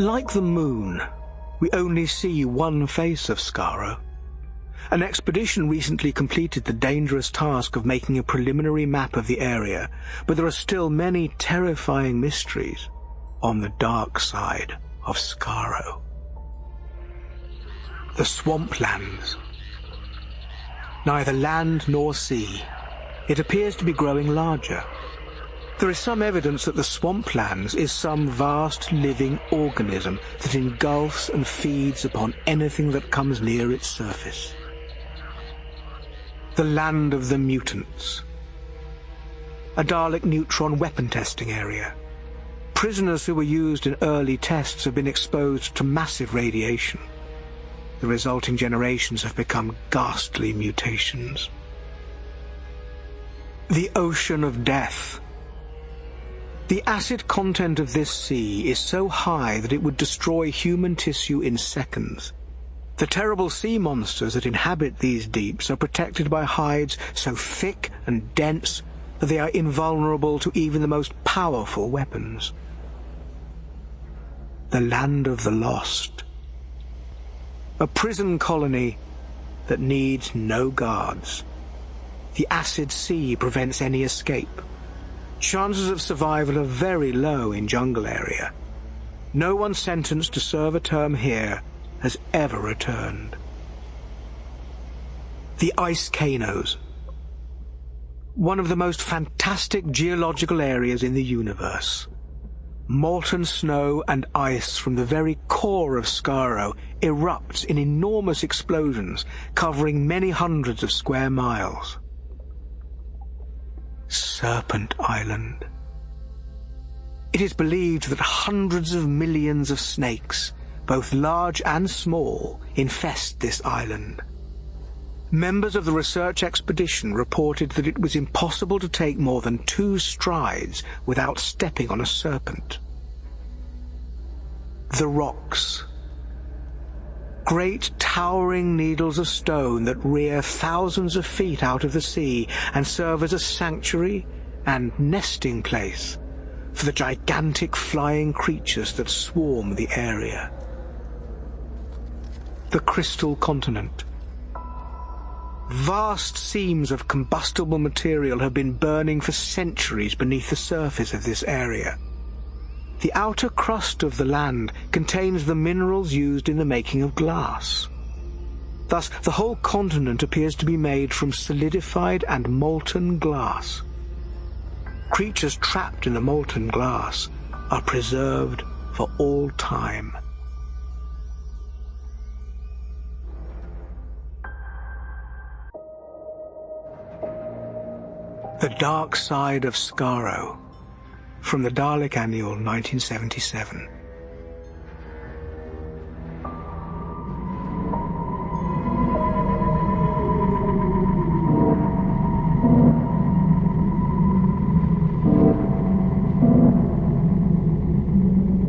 Like the moon, we only see one face of Skaro. An expedition recently completed the dangerous task of making a preliminary map of the area, but there are still many terrifying mysteries on the dark side of Skaro. The swamplands. Neither land nor sea. It appears to be growing larger. There is some evidence that the swamplands is some vast living organism that engulfs and feeds upon anything that comes near its surface. The land of the mutants. A Dalek neutron weapon testing area. Prisoners who were used in early tests have been exposed to massive radiation. The resulting generations have become ghastly mutations. The ocean of death. The acid content of this sea is so high that it would destroy human tissue in seconds. The terrible sea monsters that inhabit these deeps are protected by hides so thick and dense that they are invulnerable to even the most powerful weapons. The land of the lost. A prison colony that needs no guards. The acid sea prevents any escape. Chances of survival are very low in jungle area. No one sentenced to serve a term here has ever returned. The ice canos. One of the most fantastic geological areas in the universe. Molten snow and ice from the very core of Skaro erupts in enormous explosions covering many hundreds of square miles. Serpent Island. It is believed that hundreds of millions of snakes, both large and small, infest this island. Members of the research expedition reported that it was impossible to take more than 2 strides without stepping on a serpent. The rocks. Great towering needles of stone that rear thousands of feet out of the sea and serve as a sanctuary and nesting place for the gigantic flying creatures that swarm the area. The Crystal Continent. Vast seams of combustible material have been burning for centuries beneath the surface of this area. The outer crust of the land contains the minerals used in the making of glass. Thus, the whole continent appears to be made from solidified and molten glass. Creatures trapped in the molten glass are preserved for all time. The Dark Side of Skaro, from the Dalek Annual, 1977.